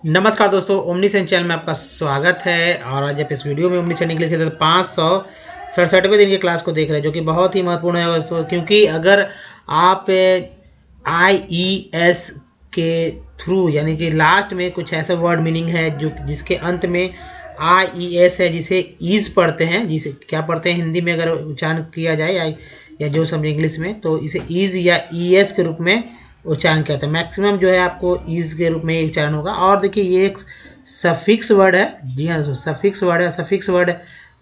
नमस्कार दोस्तों, omni Sen channel में आपका स्वागत है। और आज आप इस वीडियो में ओमनी सेन इंग्लिश के 567वें दिन की क्लास को देख रहे हैं, जो कि बहुत ही महत्वपूर्ण है दोस्तों। क्योंकि अगर आप IES के थ्रू यानी कि लास्ट में कुछ ऐसा वर्ड मीनिंग है जो जिसके अंत में IES है, जिसे ईज पढ़ते हैं, जिसे क्या पढ़ते हैं हिंदी में अगर उच्चारण किया जाए या जो समझे इंग्लिश में, तो इसे ईज या ES के रूप में उच्चारण करते हैं। मैक्सिमम जो है आपको ईज के रूप में उच्चारण होगा। और देखिए ये एक सफिक्स वर्ड है। जी हाँ दोस्तों, सफिक्स वर्ड है। सफिक्स वर्ड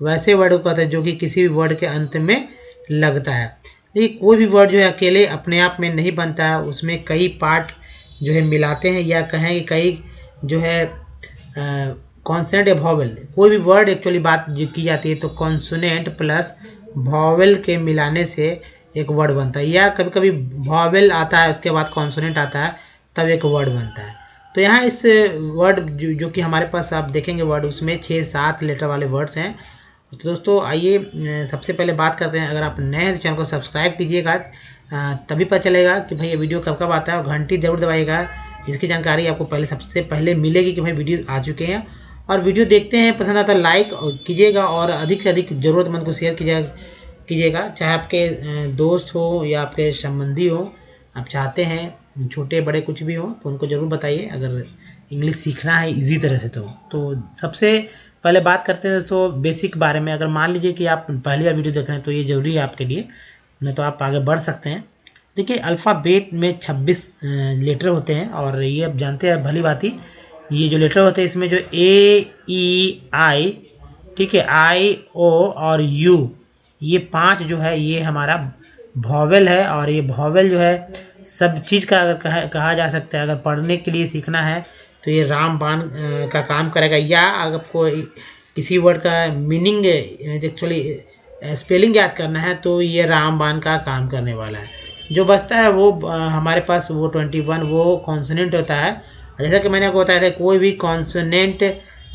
वैसे वर्ड को कहते हैं जो कि किसी भी वर्ड के अंत में लगता है। देखिए कोई भी वर्ड जो है अकेले अपने आप में नहीं बनता है, उसमें कई पार्ट जो है मिलाते हैं, या कहें कि कई जो है कॉन्सोनेंट या वॉवेल। कोई भी वर्ड एक्चुअली बात की जाती है तो कॉन्सोनेंट प्लस वॉवेल के मिलाने से एक वर्ड बनता है, या कभी कभी वॉवेल आता है उसके बाद कॉन्सोनेंट आता है तब एक वर्ड बनता है। तो यहाँ इस वर्ड जो कि हमारे पास आप देखेंगे वर्ड, उसमें 6-7 लेटर वाले वर्ड्स हैं। तो दोस्तों आइए सबसे पहले बात करते हैं। अगर आप नए हैं तो चैनल को सब्सक्राइब कीजिएगा, तभी पता चलेगा कि भाई ये वीडियो कब कब आता है। और घंटी जरूर दबाइएगा, जिसकी जानकारी आपको सबसे पहले मिलेगी कि भाई वीडियो आ चुके हैं। और वीडियो देखते हैं, पसंद आता है लाइक कीजिएगा और अधिक से अधिक ज़रूरतमंद को शेयर कीजिएगा। चाहे आपके दोस्त हो या आपके संबंधी हो, आप चाहते हैं छोटे बड़े कुछ भी हो तो उनको ज़रूर बताइए, अगर इंग्लिश सीखना है इजी तरह से। तो सबसे पहले बात करते हैं दोस्तों बेसिक बारे में। अगर मान लीजिए कि आप पहली बार वीडियो देख रहे हैं तो ये ज़रूरी है आपके लिए, नहीं तो आप आगे बढ़ सकते हैं। देखिए अल्फ़ाबेट में 26 लेटर होते हैं, और ये आप जानते हैं भली बात ही। ये जो लेटर होते हैं इसमें जो AEI, ठीक है, IO और U, ये 5 जो है ये हमारा वॉवेल है। और ये वॉवेल जो है सब चीज़ का अगर कहा जा सकता है, अगर पढ़ने के लिए सीखना है तो ये रामबाण का काम करेगा। या अगर आपको किसी वर्ड का मीनिंग एक्चुअली स्पेलिंग याद करना है तो ये रामबाण का काम करने वाला है। जो बचता है वो हमारे पास वो 21 वो कॉन्सोनेंट होता है। जैसा कि मैंने आपको बताया था, कोई भी कॉन्सोनेंट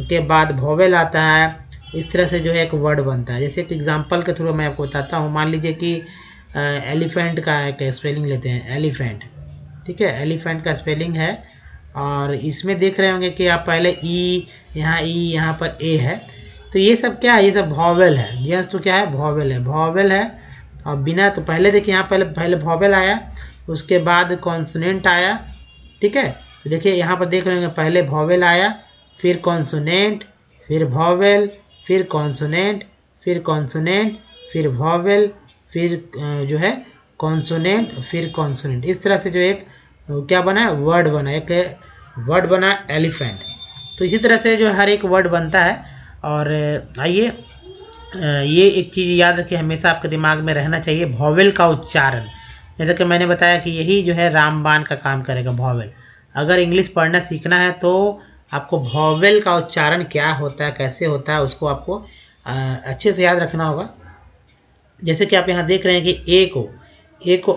के बाद वॉवेल आता है, इस तरह से जो है एक वर्ड बनता है। जैसे एक एग्जांपल के थ्रू मैं आपको बताता हूँ। मान लीजिए कि एलिफेंट का एक स्पेलिंग लेते हैं, एलिफेंट, ठीक है, एलिफेंट का स्पेलिंग है। और इसमें देख रहे होंगे कि आप पहले यहाँ पर ए है, तो ये सब क्या है, ये सब वॉवेल है। जी तो क्या है, वॉवेल है। और बिना तो पहले देखिए यहाँ पहले वॉवेल आया, उसके बाद कॉन्सोनेंट आया, ठीक है। तो देखिए यहाँ पर देख रहे होंगे पहले वॉवेल आया, फिर कॉन्सोनेंट, फिर वॉवेल, फिर कॉन्सोनेंट, फिर कॉन्सोनेंट, फिर वॉवेल, फिर जो है कॉन्सोनेंट, फिर कॉन्सोनेंट। इस तरह से जो एक क्या बना है, वर्ड बना, एक वर्ड बना एलिफेंट। तो इसी तरह से जो हर एक वर्ड बनता है। और आइए ये एक चीज़ याद रखिए, हमेशा आपके दिमाग में रहना चाहिए, वॉवेल का उच्चारण। जैसा कि मैंने बताया कि यही जो है रामबाण का काम करेगा, वॉवेल। अगर इंग्लिश पढ़ना सीखना है तो आपको वॉवेल का उच्चारण क्या होता है, कैसे होता है, उसको आपको अच्छे से याद रखना होगा। जैसे कि आप यहाँ देख रहे हैं कि ए को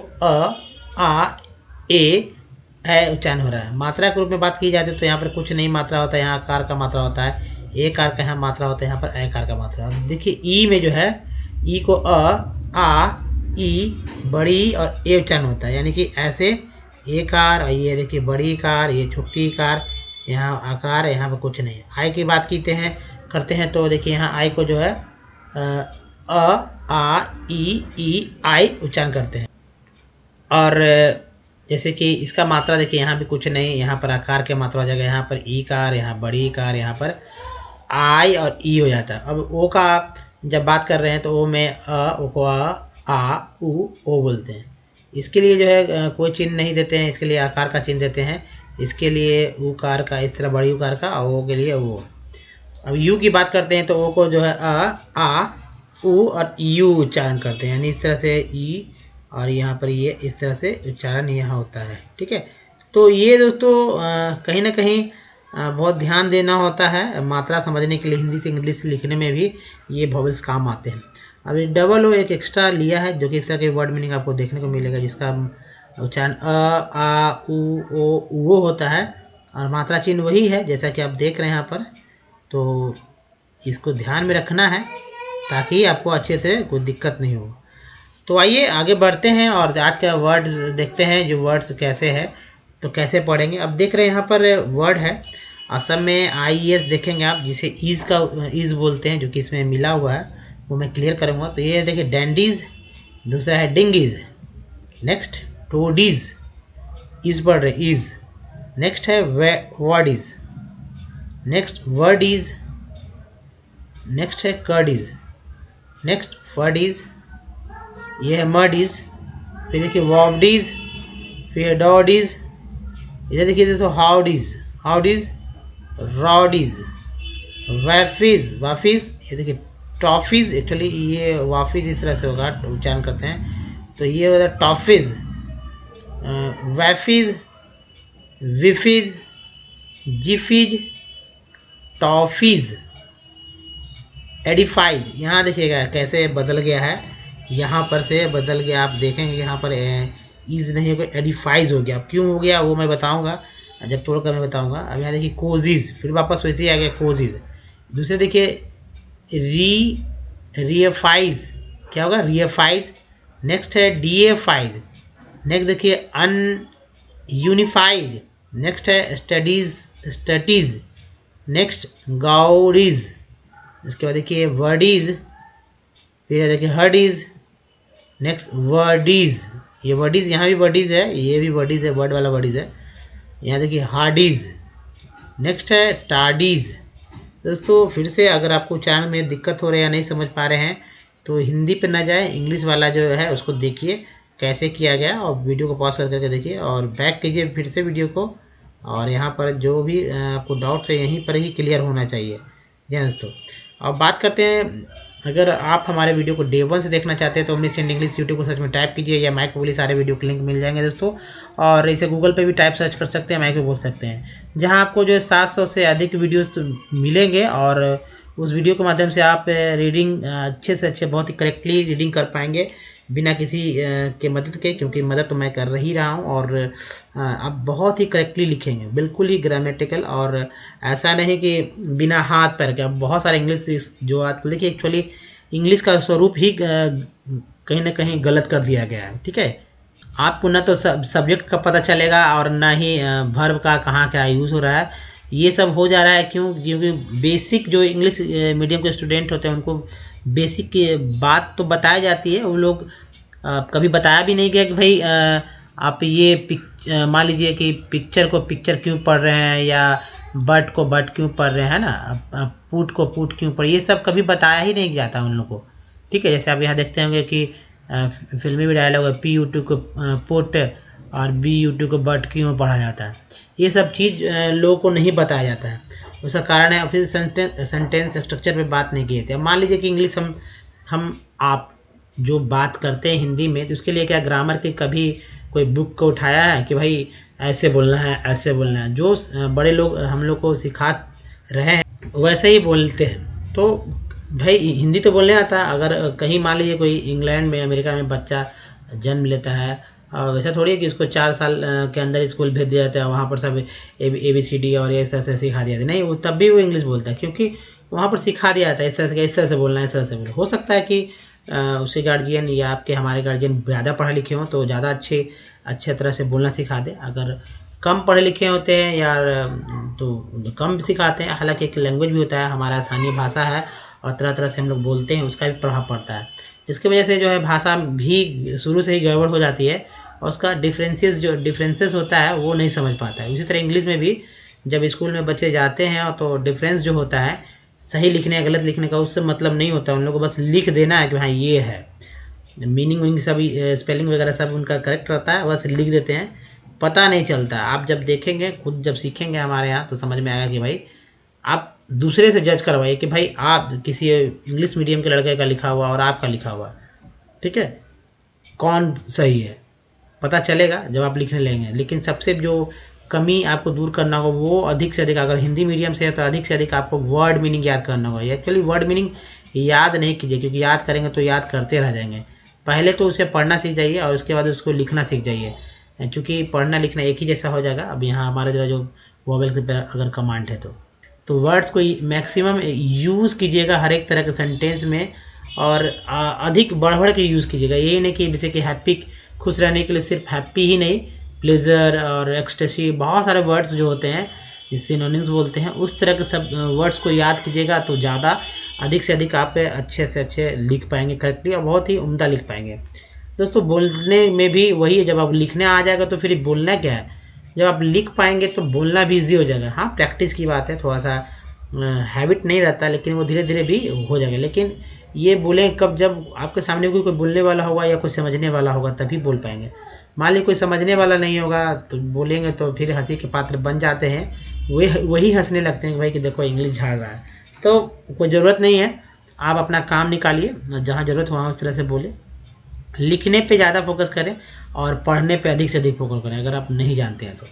आ ए उच्चारण हो रहा है। मात्रा के रूप में बात की जाती है तो यहाँ पर कुछ नहीं मात्रा होता है, यहाँ कार का मात्रा होता है, ए कार का यहाँ मात्रा होता है, यहाँ पर ए कार का मात्रा। देखिए ई में जो है, ई को आ ई बड़ी और ए उच्चारण होता है, यानी कि ऐसे ए कार, और ये देखिए बड़ी कार, ये छोटी कार, यहाँ आकार, यहाँ पर कुछ नहीं है। आई की बात करते हैं तो देखिए यहाँ आई को जो है आ ई आई उच्चारण करते हैं। और जैसे कि इसका मात्रा देखिए यहाँ भी कुछ नहीं, यहाँ पर आकार के मात्रा हो जाएगा, यहाँ पर ई कार, यहाँ बड़ी कार, यहाँ पर आई और ई हो जाता है। अब ओ का जब बात कर रहे हैं तो ओ में ओ को आ उ ओ बोलते हैं। इसके लिए जो है कोई चिन्ह नहीं देते हैं, इसके लिए आकार का चिन्ह देते हैं। इसके लिए उकार का, इस तरह बड़ी उकार का, और ओ के लिए ओ। अब यू की बात करते हैं तो ओ को जो है आ उ और यू उच्चारण करते हैं, यानी इस तरह से ई, और यहाँ पर ये इस तरह से उच्चारण यहाँ होता है, ठीक है। तो ये दोस्तों कहीं ना कहीं बहुत ध्यान देना होता है मात्रा समझने के लिए। हिंदी से इंग्लिश लिखने में भी ये वॉवेल्स काम आते हैं। अब ये डबल ओ एक एक्स्ट्रा लिया है, जो कि इस तरह के वर्ड मीनिंग आपको देखने को मिलेगा, जिसका उच्चारण आ उ ओ वो होता है, और मात्रा चिन्ह वही है जैसा कि आप देख रहे हैं यहाँ पर। तो इसको ध्यान में रखना है ताकि आपको अच्छे से कोई दिक्कत नहीं हो। तो आइए आगे बढ़ते हैं और आज का वर्ड्स देखते हैं, जो वर्ड्स कैसे है तो कैसे पढ़ेंगे। अब देख रहे हैं यहाँ पर वर्ड है, असम में IES देखेंगे आप, जिसे ईज का ईज बोलते हैं, जो कि इसमें मिला हुआ है, वो मैं क्लियर करूँगा। तो ये देखिए डैंडीज, दूसरा है डिंगीज, नेक्स्ट टोडीज, ईज पढ़ रहे ईज, नेक्स्ट है वर्डीज, नेक्स्ट वर्डीज, नेक्स्ट है कर्डीज, नेक्स्ट फर्डीज, ये है मर्डीज, फिर देखिए वॉबडीज, फिर है डॉडीज, इधर देखिए दोस्तों हाउडीज, हाउडीज, रॉडीज, वैफीज, वाफीज, ये देखिए टॉफीज, एक्चुअली ये वाफीज इस तरह से होगा उच्चारण करते हैं, तो ये होता है टॉफीज, वैफीज, विफीज, जिफीज, टॉफीज, एडिफाइज। यहाँ देखिएगा कैसे बदल गया है, यहाँ पर से बदल गया, आप देखेंगे यहाँ पर ईज नहीं होगा, एडिफाइज हो गया। अब क्यों हो गया वो मैं बताऊँगा, जब तोड़कर मैं बताऊँगा। अब यहाँ देखिए कोजीज, फिर वापस वैसे ही आ गया कोजीज। दूसरे देखिए रियफाइज, क्या होगा रियफाइज, नेक्स्ट है डीएफाइज, नेक्स्ट देखिए अनयूनिफाइज, नेक्स्ट है स्टडीज, नेक्स्ट गाउडीज, इसके बाद देखिए वर्डीज, फिर देखिए हर्डीज, नेक्स्ट वर्डीज, ये वर्डीज, यहाँ भी वर्डीज है, ये भी वर्डीज है, वर्ड वाला वर्डीज है। यहाँ देखिए हार्डीज, नेक्स्ट है टार्डीज। दोस्तों फिर से अगर आपको उच्चारण में दिक्कत हो रही है या नहीं समझ पा रहे हैं तो हिंदी पे ना जाए, इंग्लिश वाला जो है उसको देखिए कैसे किया गया, और वीडियो को पॉज करके देखिए और बैक कीजिए फिर से वीडियो को, और यहाँ पर जो भी आपको डाउट्स है यहीं पर ही क्लियर होना चाहिए। जी हाँ दोस्तों, अब बात करते हैं, अगर आप हमारे वीडियो को डे 1 से देखना चाहते हैं तो ओमनी स्टैंड इंग्लिश यूट्यूब को सर्च में टाइप कीजिए, या माइक पे बोली सारे वीडियो के लिंक मिल जाएंगे दोस्तों। और इसे गूगल पे भी टाइप सर्च कर सकते हैं, माइक पे बोल सकते हैं, जहां आपको जो है 700 से अधिक वीडियोस मिलेंगे, और उस वीडियो के माध्यम से आप रीडिंग अच्छे से अच्छे, बहुत ही करेक्टली रीडिंग कर पाएंगे बिना किसी के मदद के, क्योंकि मदद तो मैं कर ही रहा हूँ, और आप बहुत ही करेक्टली लिखेंगे, बिल्कुल ही ग्रामेटिकल, और ऐसा नहीं कि बिना हाथ पैर के। अब बहुत सारे इंग्लिश जो आप देखिए, एक्चुअली इंग्लिश का स्वरूप ही कहीं ना कहीं गलत कर दिया गया है, ठीक है। आपको ना तो सब्जेक्ट का पता चलेगा, और ना ही वर्ब का कहाँ क्या यूज़ हो रहा है, ये सब हो जा रहा है। क्योंकि बेसिक जो इंग्लिश मीडियम के स्टूडेंट होते हैं उनको बेसिक की बात तो बताई जाती है, वो लोग कभी बताया भी नहीं गया कि भाई आप ये मान लीजिए कि पिक्चर को पिक्चर क्यों पढ़ रहे हैं, या बट को बट क्यों पढ़ रहे हैं ना, पुट को पुट क्यों पढ़, ये सब कभी बताया ही नहीं जाता उन लोगों को, ठीक है। जैसे आप यहाँ देखते होंगे कि फिल्मी भी डायलॉग है, PUT को पुट और BUT को बट क्यों पढ़ा जाता है, ये सब चीज़ लोगों को नहीं बताया जाता है। उसका कारण है फिर सेंटेंस स्ट्रक्चर पे बात नहीं की जाती। अब मान लीजिए कि इंग्लिश हम आप जो बात करते हैं हिंदी में, तो उसके लिए क्या ग्रामर की कभी कोई बुक को उठाया है कि भाई ऐसे बोलना है, ऐसे बोलना है, जो बड़े लोग हम लोग को सिखा रहे हैं वैसे ही बोलते हैं। तो भाई हिंदी तो बोलने आता है। अगर कहीं मान लीजिए कोई इंग्लैंड में, अमेरिका में बच्चा जन्म लेता है, और वैसा थोड़ी है कि उसको 4 साल के अंदर स्कूल भेज दिया जाता है, वहाँ पर सब ABCD और ऐसा से सिखा दिया जाता है, नहीं, वो तब भी वो इंग्लिश बोलता है, क्योंकि वहाँ पर सिखा दिया जाता है इस तरह से बोलना है, इस तरह से बोलना। हो सकता है कि उससे गार्जियन या आपके हमारे गार्जियन ज़्यादा पढ़े लिखे हों तो ज़्यादा अच्छे तरह से बोलना सिखा दें। अगर कम पढ़े लिखे होते हैं यार तो कम सिखाते हैं। हालांकि एक लैंग्वेज भी होता है, हमारा स्थानीय भाषा है, और तरह तरह से हम लोग बोलते हैं, उसका भी प्रभाव पड़ता है। इसकी वजह से जो है भाषा भी शुरू से ही गड़बड़ हो जाती है, और उसका डिफरेंसेस होता है वो नहीं समझ पाता है। उसी तरह इंग्लिश में भी जब स्कूल में बच्चे जाते हैं तो डिफरेंस जो होता है सही लिखने या गलत लिखने का, उससे मतलब नहीं होता। उन लोगों को बस लिख देना है कि हाँ ये है, मीनिंग सभी स्पेलिंग वगैरह सब उनका करेक्ट रहता है, बस लिख देते हैं, पता नहीं चलता। आप जब देखेंगे, खुद जब सीखेंगे हमारे यहाँ, तो समझ में आएगा कि भाई आप दूसरे से जज करवाइए कि भाई आप किसी इंग्लिश मीडियम के लड़के का लिखा हुआ और आपका लिखा हुआ, ठीक है, कौन सही है पता चलेगा जब आप लिखने लगेंगे। लेकिन सबसे जो कमी आपको दूर करना होगा वो अधिक से अधिक, अगर हिंदी मीडियम से है तो अधिक से अधिक आपको वर्ड मीनिंग याद करना होगा। एक्चुअली वर्ड मीनिंग याद नहीं कीजिए, क्योंकि याद करेंगे तो याद करते रह जाएंगे। पहले तो उसे पढ़ना सीख जाइए और उसके बाद उसको लिखना सीख जाइए, क्योंकि पढ़ना लिखना एक ही जैसा हो जाएगा। अब यहाँ हमारा जो वोवेल के अगर कमांड है तो वर्ड्स को मैक्सिमम यूज़ कीजिएगा हर एक तरह के सेंटेंस में, और अधिक बढ़ बढ़ के यूज़ कीजिएगा। यही नहीं कि जैसे कि हैप्पी, खुश रहने के लिए सिर्फ हैप्पी ही नहीं, प्लेजर और एक्सटेसी, बहुत सारे वर्ड्स जो होते हैं जिसे सिनोनिम्स बोलते हैं, उस तरह के सब वर्ड्स को याद कीजिएगा तो ज़्यादा अधिक से अधिक आप अच्छे से अच्छे लिख पाएंगे करेक्टली और बहुत ही उम्दा लिख पाएंगे। दोस्तों बोलने में भी वही है, जब आप लिखने आ जाएगा तो फिर बोलना क्या है, जब आप लिख पाएंगे तो बोलना भी ईजी हो जाएगा। हाँ प्रैक्टिस की बात है, थोड़ा सा हैबिट नहीं रहता, लेकिन वो धीरे धीरे भी हो जाएगा। लेकिन ये बोलें कब, जब आपके सामने कोई बोलने वाला होगा या कोई समझने वाला होगा तभी बोल पाएंगे। मान ली कोई समझने वाला नहीं होगा तो बोलेंगे तो फिर हंसी के पात्र बन जाते हैं, वही हंसने लगते हैं कि भाई कि देखो इंग्लिश झाड़ रहा है। तो कोई ज़रूरत नहीं है, आप अपना काम निकालिए, जहाँ ज़रूरत वहाँ उस तरह से बोले। लिखने पे ज़्यादा फोकस करें और पढ़ने पे अधिक से अधिक फोकस करें अगर आप नहीं जानते हैं तो।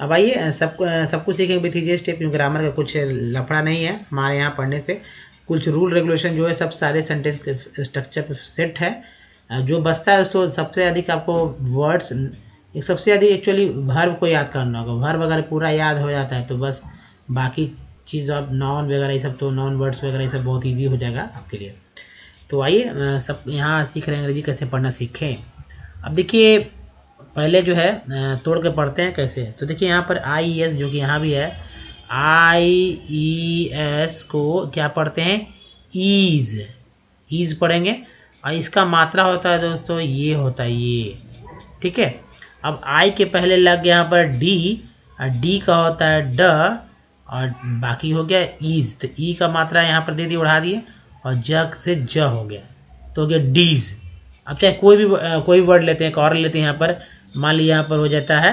अब आइए सब कुछ सीखेंगे विथ ईजी स्टेप। ग्रामर का कुछ लफड़ा नहीं है हमारे यहाँ पढ़ने पे, कुछ रूल रेगुलेशन जो है सब सारे सेंटेंस के स्ट्रक्चर पे सेट है। जो बचता है उसको सबसे अधिक आपको वर्ड्स, एक सबसे अधिक एक्चुअली वर्ब को याद करना होगा। वर्ब अगर पूरा याद हो जाता है तो बस बाकी चीज़ आप नाउन वगैरह ये सब, तो नाउन वर्ड्स वगैरह ये सब बहुत ईजी हो जाएगा आपके लिए। तो आइए सब यहाँ सीख रहे हैं अंग्रेजी कैसे पढ़ना सीखें। अब देखिए पहले जो है तोड़ के पढ़ते हैं कैसे। तो देखिए यहाँ पर IES जो कि यहाँ भी है, IES को क्या पढ़ते हैं, ईज पढ़ेंगे और इसका मात्रा होता है दोस्तों ये होता है ये, ठीक है। अब आई के पहले लग गया यहाँ पर डी, और डी का होता है ड, और बाकी हो गया ईज। तो ई का मात्रा यहाँ पर दे दी, उड़ा दिए, और जग से ज हो गया तो हो गया डीज। अब चाहे कोई वर्ड लेते हैं, एक और लेते हैं यहाँ पर, मान लीजिए यहाँ पर हो जाता है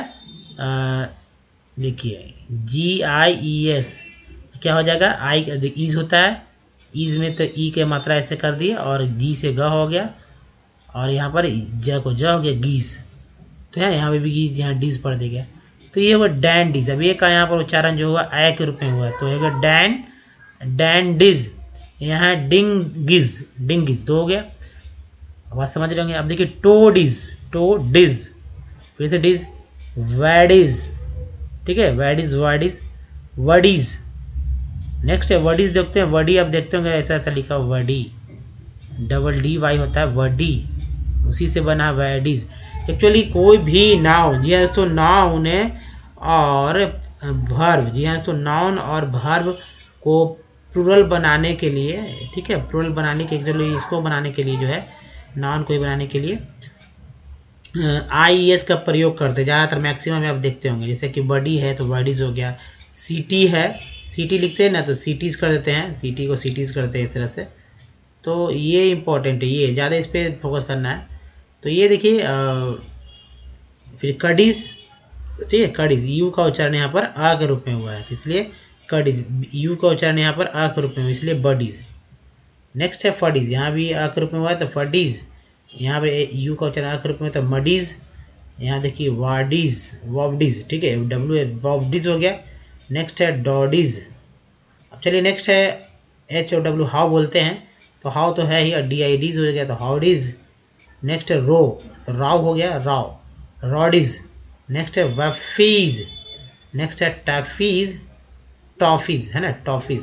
देखिए GIES, क्या हो जाएगा, आई ईज होता है, ईज में तो ई के मात्रा ऐसे कर दिए और जी से ग हो गया, और यहाँ पर ज को ज हो गया गीस। तो है यहाँ पे भी गीस, यहाँ डीज पढ़ दे गया। तो ये हुआ डैन डीज। अब ये का यहाँ पर उच्चारण जो हुआ ए के रूप में हुआ, तो होगा डैन डिज, यहाँ डिंगिज दो हो गया। बात समझ रहे होंगे। अब देखिए टो डिज, फिर से डिज, वैडिज, ठीक है, वर्डीज। नेक्स्ट है वर्डीज, देखते हैं वर्डी, अब देखते होंगे ऐसा ऐसा लिखा वर्डी, DY होता है वर्डी, उसी से बना वर्डीज। एक्चुअली कोई भी नाउन, जी हाँ तो नाउन और वर्ब, जी हाँ तो नाउन और वर्ब को प्लूरल बनाने के लिए, ठीक है, प्लूरल बनाने के एक्चुअली इसको बनाने के लिए जो है नाउन को बनाने के लिए IES का प्रयोग करते हैं ज़्यादातर, मैक्सिमम में आप देखते होंगे। जैसे कि बडी है तो वर्डीज हो गया, सिटी है, सिटी लिखते हैं ना तो सिटीज़ कर देते हैं, सिटी को सिटीज़ करते हैं इस तरह से। तो ये इंपॉर्टेंट है, ये ज़्यादा इस पर फोकस करना है। तो ये देखिए फिर कड़ीज, ठीक है, कड़ीज, यू का उच्चारण यहाँ पर आ के रूप में हुआ है, तो इसलिए कड़ीज, यू का उच्चारण यहाँ पर आ के रूप में हुआ, इसलिए बडीज। नेक्स्ट है फडीज, यहाँ भी आ के रूप में हुआ है तो फडीज, यहाँ पर यू का उच्चारण आ के रूप में तो मडीज, यहाँ देखिए वॉबडीज, ठीक है, वॉबडीज हो गया। नेक्स्ट है डॉडीज। अब चलिए नेक्स्ट है HOW, हाउ बोलते हैं, तो हाउ तो है ही, DIDs हो गया तो हाउडीज। नेक्स्ट है रो, तो राव हो गया रॉडीज। नेक्स्ट है वफीज। नेक्स्ट है टॉफीज है ना, टॉफ़ी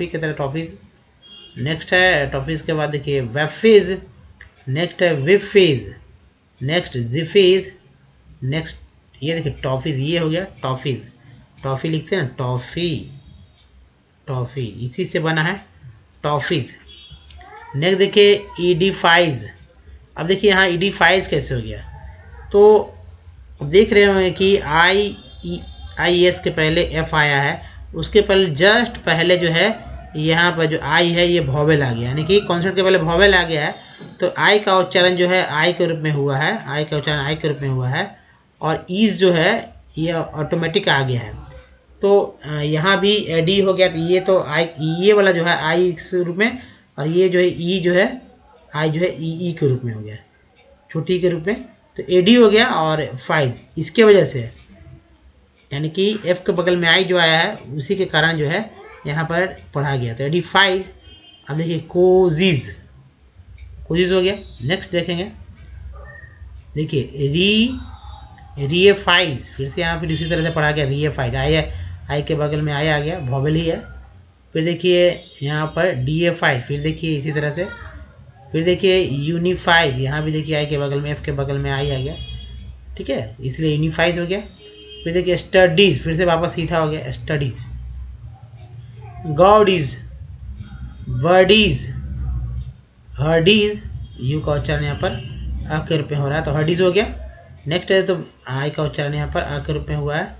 की तरह टॉफीज। नेक्स्ट है टॉफीज के बाद देखिए वेफीज। नेक्स्ट है विफीज। नेक्स्ट जिफीज। नेक्स्ट ये देखिए टॉफीज, ये हो गया टॉफीज, टॉफ़ी लिखते हैं ना, टॉफ़ी इसी से बना है टॉफीज। नेक्स्ट देखिए ईडिफाइज। अब देखिए यहाँ ईडिफाइज कैसे हो गया, तो देख रहे होंगे कि IES के पहले F आया है, उसके पहले जस्ट पहले जो है यहाँ पर जो आई है ये वॉवेल आ गया, यानी कि कॉन्सोनेंट के पहले वॉवेल आ गया है, तो आई का उच्चारण जो है आई के रूप में हुआ है, आई का उच्चारण आई के रूप में हुआ है, और ईज जो है ये ऑटोमेटिक आ गया है। तो यहाँ भी डी हो गया, तो ये तो आई, ये वाला जो है आई के रूप में, और ये जो है ई जो है आई जो है ई के रूप में हो गया, छोटी के रूप में, तो AD हो गया। और फाइज इसके वजह से, यानी कि F के बगल में आई जो आया है उसी के कारण जो है यहाँ पर पढ़ा गया, तो एडिफाइज। अब देखिए कोजिज हो गया। नेक्स्ट देखेंगे, देखिए रीएफाइज, फिर से यहाँ फिर उसी तरह से पढ़ा गया रीएफाइज, आई के बगल में आ गया, वॉवेल ही है। फिर देखिए यहाँ पर DFI, फिर देखिए इसी तरह से, फिर देखिए यूनिफाइज, यहाँ भी देखिए आई के बगल में, F के बगल में आई आ गया, ठीक है, इसलिए यूनिफाइज हो गया। फिर देखिए स्टडीज, फिर से वापस सीधा हो गया स्टडीज। गॉडीज, वर्डीज, हर्डीज, यू का उच्चारण यहाँ पर अ के रूप में हो रहा है तो हर्डीज हो गया। नेक्स्ट है तो आई का उच्चारण यहाँ पर अ के रूप में हुआ है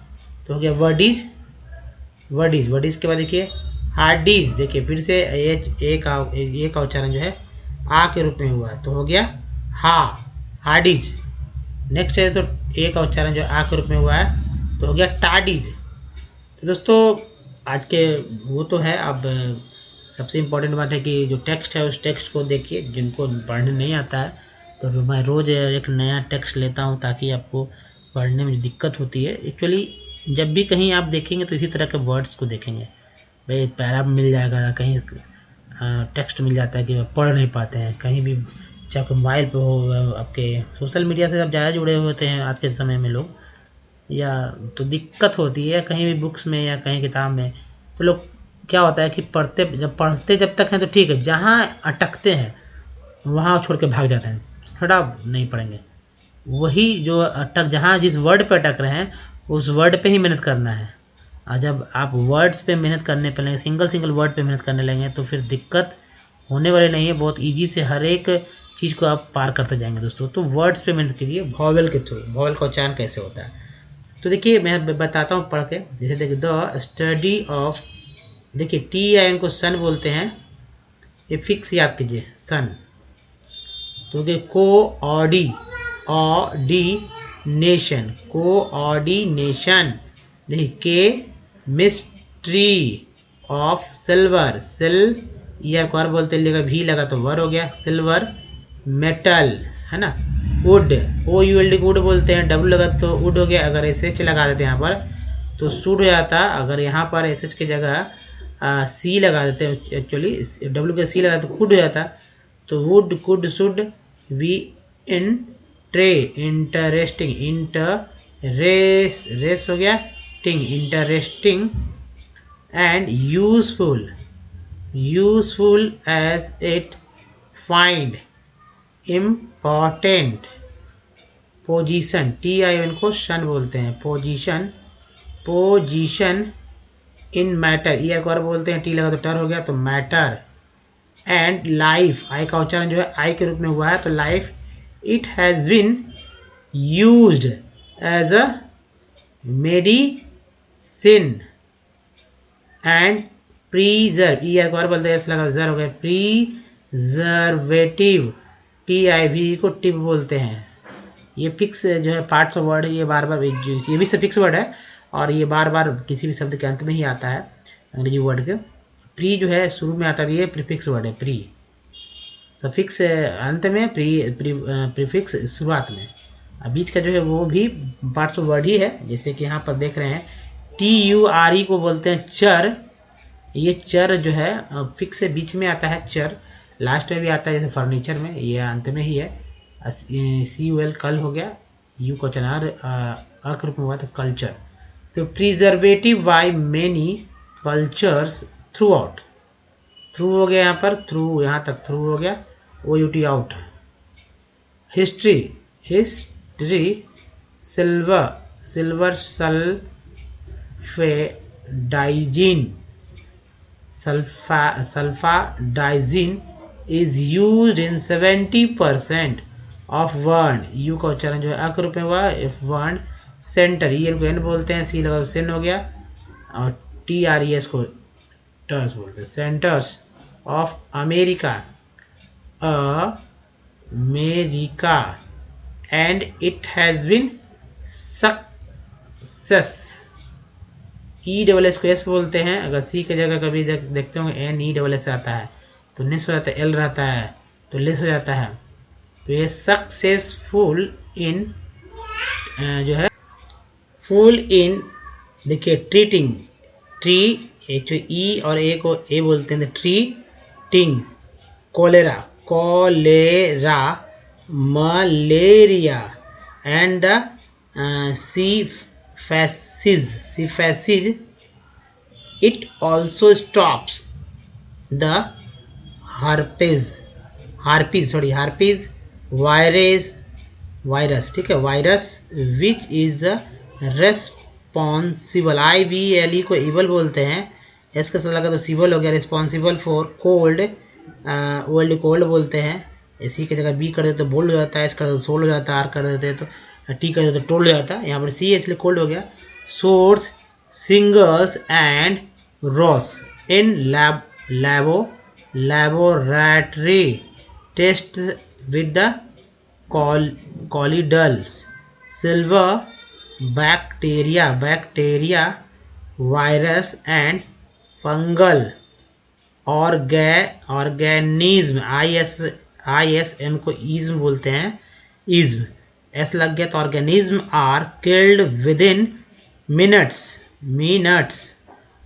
तो हो गया वर्डीज। वर्डीज, वर्डीज के बाद देखिए हार्डीज, देखिए फिर से एच ए का उच्चारण जो है आ के रूप में हुआ है तो हो गया हा, हार्डीज। नेक्स्ट है तो ए का उच्चारण जो आ के रूप में हुआ है तो हो गया टाडीज। तो दोस्तों आज के वो तो है, अब सबसे इम्पोर्टेंट बात है कि जो टेक्स्ट है उस टेक्स्ट को देखिए। जिनको पढ़ने नहीं आता है तो मैं रोज़ एक नया टेक्स्ट लेता हूँ ताकि आपको पढ़ने में दिक्कत होती है। एक्चुअली जब भी कहीं आप देखेंगे तो इसी तरह के वर्ड्स को देखेंगे, भाई पैरा मिल जाएगा, कहीं टेक्स्ट मिल जाता है कि पढ़ नहीं पाते हैं, कहीं भी चाहे मोबाइल पे हो, आपके सोशल मीडिया से सब ज़्यादा जुड़े हुए होते हैं आज के समय में लोग, या तो दिक्कत होती है कहीं भी बुक्स में या कहीं किताब में। तो लोग क्या होता है कि पढ़ते जब तक हैं तो ठीक है, जहाँ अटकते हैं वहाँ छोड़ के भाग जाते हैं, थोड़ा नहीं पढ़ेंगे। वही जो जहाँ जिस वर्ड पे अटक रहे हैं उस वर्ड पे ही मेहनत करना है। और जब आप वर्ड्स पे मेहनत करने पे लगेंगे, सिंगल वर्ड पे मेहनत करने लगेंगे तो फिर दिक्कत होने वाली नहीं है, बहुत ईजी से हर एक चीज़ को आप पार करते जाएंगे दोस्तों। तो वर्ड्स पे मेहनत कीजिए वॉवेल के थ्रू, वॉवेल का उच्चारण कैसे होता है। तो देखिए मैं बताता हूँ पढ़ के, जैसे देखिए द स्टडी ऑफ, देखिए टी आई इनको सन बोलते हैं, ये फिक्स याद कीजिए सन। तो कोऑर्डिनेशन, कोऑर्डिनेशन, देखिए के मिस्ट्री ऑफ सिल्वर, सिल ईयर को बोलते हैं, भी लगा तो वर हो गया, सिल्वर मेटल है ना। Would, O U L D would बोलते हैं, डब्ल्यू लगा तो वुड हो गया। अगर एस एच लगा देते हैं यहाँ पर तो सूड हो जाता, अगर यहाँ पर एस एच की जगह सी लगा देते हैं, एक्चुअली डब्ल्यू के सी लगा तो कुड हो जाता। तो वुड, कुड, शुड, वी इन ट्रे, इंटरेस्टिंग, इंटरेस रेस हो गया, टिंग interesting, and useful, useful as it find important, position, T I इनको शन बोलते हैं, position, position in matter, year को बोलते हैं, टी लगा तो टर हो गया तो मैटर, एंड लाइफ, आई का उच्चारण जो है आई के रूप में हुआ है तो life, it has been used as a medicine and preserve, ईयर को बोलते हैं, लगा जर हो गया, प्रीजर्वेटिव, टी आई वी को टिप बोलते हैं। ये फिक्स जो है पार्ट्स ऑफ वर्ड है, ये बार बार ये भी फिक्स वर्ड है और ये बार बार किसी भी शब्द के अंत में ही आता है अंग्रेजी वर्ड के। प्री जो है शुरू में आता है, ये प्रीफिक्स वर्ड है, प्री सफिक्स अंत में, प्रीफिक्स शुरुआत में, बीच का जो है वो भी पार्ट्स ऑफ वर्ड ही है। जैसे कि यहाँ पर देख रहे हैं TURE को बोलते हैं चर, ये चर जो है फिक्स से बीच में आता है, चर लास्ट में भी आता है, जैसे फर्नीचर में, ये अंत में ही है। CUL कल हो गया, यू को चनार अक्रूप में हुआ था कल्चर। तो preservative by many cultures through out, through हो गया यहाँ पर, थ्रू यहाँ तक थ्रू हो गया, OUT out. History, history, silver, silver sulfadiazine, sulfadiazine is used in 70% of burn, U का उच्चारण जो है अ के रूप में हुआ, इफ वर्ण सेंटर, ई को एन बोलते हैं, सी लगा सेन हो गया, और TRES को टर्स बोलते हैं, centres of America, America, and it has been success, ESS को एस बोलते हैं। अगर सी की जगह कभी देखते होंगे NESS आता है तो नेस हो जाता है, एल रहता है तो लेस हो जाता है। तो ये सक्सेसफुल इन जो है फुल इन, देखिए ट्रीटिंग, ट्री एक ई और ए को ए बोलते हैं, treating, cholera, cholera, malaria, and the syphilis, it also stops the herpes virus, ठीक है, virus which is the responsible, IVLE को इवल बोलते हैं, एस का लगा तो सिवल हो गया, responsible for cold, old cold बोलते हैं, इसी की जगह बी कर देते तो बोल्ड हो जाता है, एस कर देते तो सोल्ड हो जाता है, आर कर देते तो टी कर देते तो टोल्ड हो जाता है, यहाँ पर सी है इसलिए कोल्ड हो गया। Source singles and Ross in laboratory tests with the colloidals, silver, bacteria, virus and fungal organism, ISM को ism बोलते हैं, ism एस लग गया तो organism are killed within minutes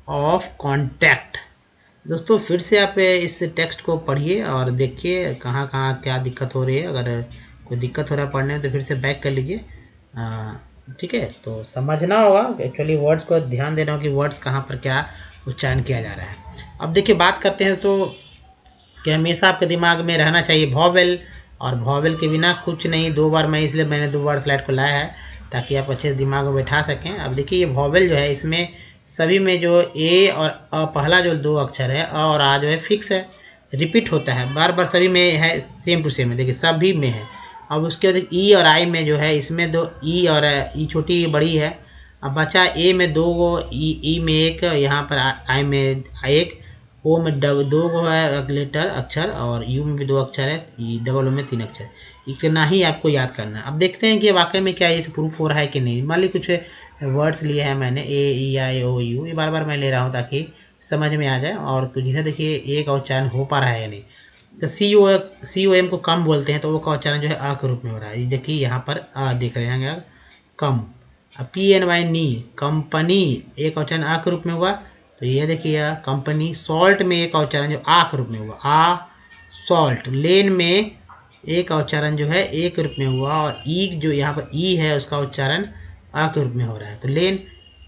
of contact. दोस्तों फिर से आप इस टेक्स्ट को पढ़िए और देखिए कहाँ कहाँ क्या दिक्कत हो रही है। अगर कोई दिक्कत हो रहा है पढ़ने में तो फिर से बैक कर लीजिए, ठीक है। तो समझना होगा एक्चुअली, वर्ड्स को ध्यान देना होगा कि वर्ड्स कहाँ पर क्या उच्चारण किया जा रहा है। अब देखिए बात करते हैं तो कि हमेशा आपके दिमाग में रहना चाहिए वॉवेल, और वॉवेल के बिना कुछ नहीं। 2 बार मैं इसलिए मैंने 2 बार स्लाइड को लाया है ताकि आप अच्छे से दिमाग में बैठा सकें। अब देखिए ये वॉवेल जो है इसमें सभी में जो ए और अ पहला जो 2 अक्षर है अ और आ जो है फिक्स है, रिपीट होता है बार बार, सभी में है, सेम टू सेम है, देखिए सभी में है। अब उसके बाद ई और आई में जो है इसमें 2 ई और ई छोटी बड़ी है। अब बचा ए में 2 गो, ई में 1, यहाँ पर आई में 1, ओ में 2 गो है लेटर अक्षर, और यू में भी 2 अक्षर है, डबल ओ में 3 अक्षर। इतना ही आपको याद करना है। अब देखते हैं कि वाकई में क्या ये प्रूफ हो रहा है कि नहीं। मान ली कुछ वर्ड्स लिए हैं मैंने, ए ई आई ओ यू, ये बार बार मैं ले रहा हूँ ताकि समझ में आ जाए, और जिसे देखिए ए का उच्चारण हो पा रहा है या नहीं। तो सी ओ एम को कम बोलते हैं, तो वो का उच्चारण जो है अ के रूप में हो रहा है। देखिए यहाँ पर अ दिख रहे हैं कम। अब PNY नी, कंपनी, ए का उच्चारण अ के रूप में हुआ, तो ये देखिए कंपनी। सॉल्ट में ए का उच्चारण जो आ के रूप में हुआ, आ सॉल्ट। लेन में ए का उच्चारण जो है ए के रूप में हुआ, और ई जो यहाँ पर ई है उसका उच्चारण आ के रूप में हो रहा है। तो लेन।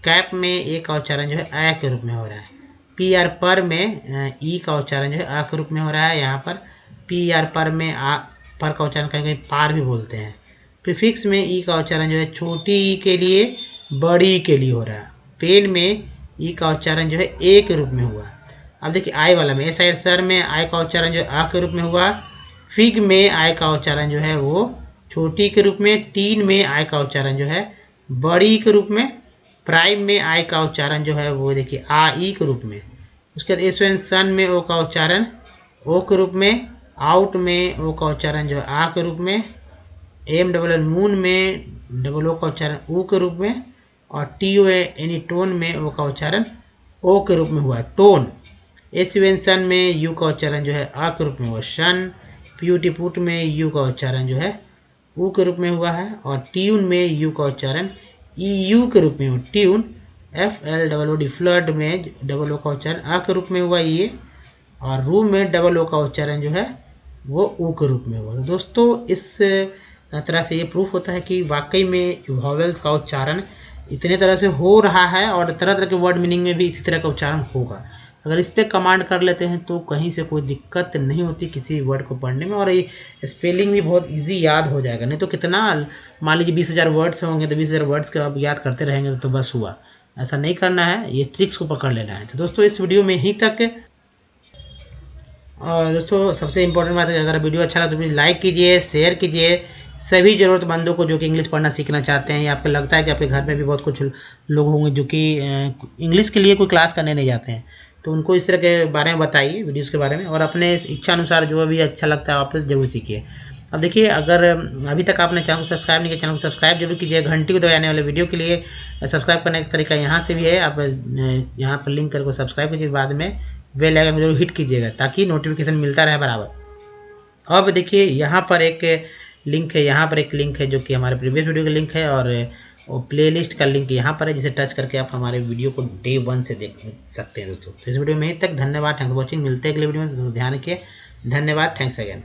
कैप में ए का उच्चारण जो है आ के रूप में हो रहा है। PR पर में ई का उच्चारण जो है आ के रूप में हो रहा है। यहाँ पर PR पर में आ पर का उच्चारण कहीं कहीं पार भी बोलते हैं। प्रीफिक्स में ई का उच्चारण जो है छोटी ई के लिए बड़ी के लिए हो रहा है। पेन में ई का उच्चारण जो है ए के रूप में हुआ। अब देखिए आई वाला में, ए साइड सर में आई का उच्चारण जो है आ के रूप में हुआ। फिग में आई का उच्चारण जो है वो छोटी के रूप में। टीन में आई का उच्चारण जो है बड़ी के रूप में। प्राइम में आई का उच्चारण जो है वो देखिए आ ई के रूप में। उसके बाद एसवेन सन में ओ का उच्चारण ओ के रूप में। आउट में ओ का उच्चारण जो है आ के रूप में। एम डबल एन मून में डबल ओ का उच्चारण ऊ के रूप में। और TO यानी टोन में ओ का उच्चारण ओ के रूप में हुआ टोन। एसवेन सन में यू का उच्चारण जो है आ के रूप में हुआ शन। प्यूटी पुट में यू का उच्चारण जो है ऊ के रूप में हुआ है। और ट्यून में यू का उच्चारण EU के रूप में हुआ ट्यून। FLOOD फ्लड में डबल ओ का उच्चारण आ के रूप में हुआ ये। और रूम में डबल ओ का उच्चारण जो है वो ऊ के रूप में हुआ। तो दोस्तों इस तरह से ये प्रूफ होता है कि वाकई में वॉवेल्स का उच्चारण इतने तरह से हो रहा है, और तरह तरह के वर्ड मीनिंग में भी इसी तरह का उच्चारण होगा। अगर इस पर कमांड कर लेते हैं तो कहीं से कोई दिक्कत नहीं होती किसी वर्ड को पढ़ने में, और ये स्पेलिंग भी बहुत इजी याद हो जाएगा। नहीं तो कितना, मान लीजिए 20,000 वर्ड्स होंगे तो 20,000 वर्ड्स को आप याद करते रहेंगे तो बस हुआ। ऐसा नहीं करना है, ये ट्रिक्स को पकड़ लेना है। तो दोस्तों इस वीडियो में यहीं तक। और दोस्तों सबसे इम्पोर्टेंट बात है कि अगर वीडियो अच्छा लगा तो प्लीज़ लाइक कीजिए, शेयर कीजिए सभी ज़रूरतमंदों को जो कि इंग्लिश पढ़ना सीखना चाहते हैं, या आपको लगता है कि आपके घर में भी बहुत कुछ लोग होंगे जो कि इंग्लिश के लिए कोई क्लास करने नहीं जाते हैं, तो उनको इस तरह के बारे में बताइए, वीडियोज़ के बारे में, और अपने इच्छा अनुसार जो भी अच्छा लगता है आप ज़रूर सीखिए। अब देखिए अगर अभी तक आपने चैनल को सब्सक्राइब नहीं किया, चैनल को सब्सक्राइब जरूर कीजिए। घंटी को दबाने वाले वीडियो के लिए सब्सक्राइब करने का तरीका यहाँ से भी है, आप यहाँ पर लिंक करके सब्सक्राइब कीजिए, बाद में बेल आइकन को जरूर हिट कीजिएगा ताकि नोटिफिकेशन मिलता रहे बराबर। अब देखिए यहाँ पर एक लिंक है, यहाँ पर एक लिंक है जो कि हमारे प्रीवियस वीडियो का लिंक है, और प्लेलिस्ट का लिंक यहाँ पर है, जिसे टच करके आप हमारे वीडियो को डे 1 से देख सकते हैं दोस्तों। तो इस वीडियो में यहीं तक, धन्यवाद, थैंक्स फॉर वॉचिंग। मिलते हैं अगले वीडियो में, तो ध्यान रखिए, धन्यवाद, थैंक्स अगेन।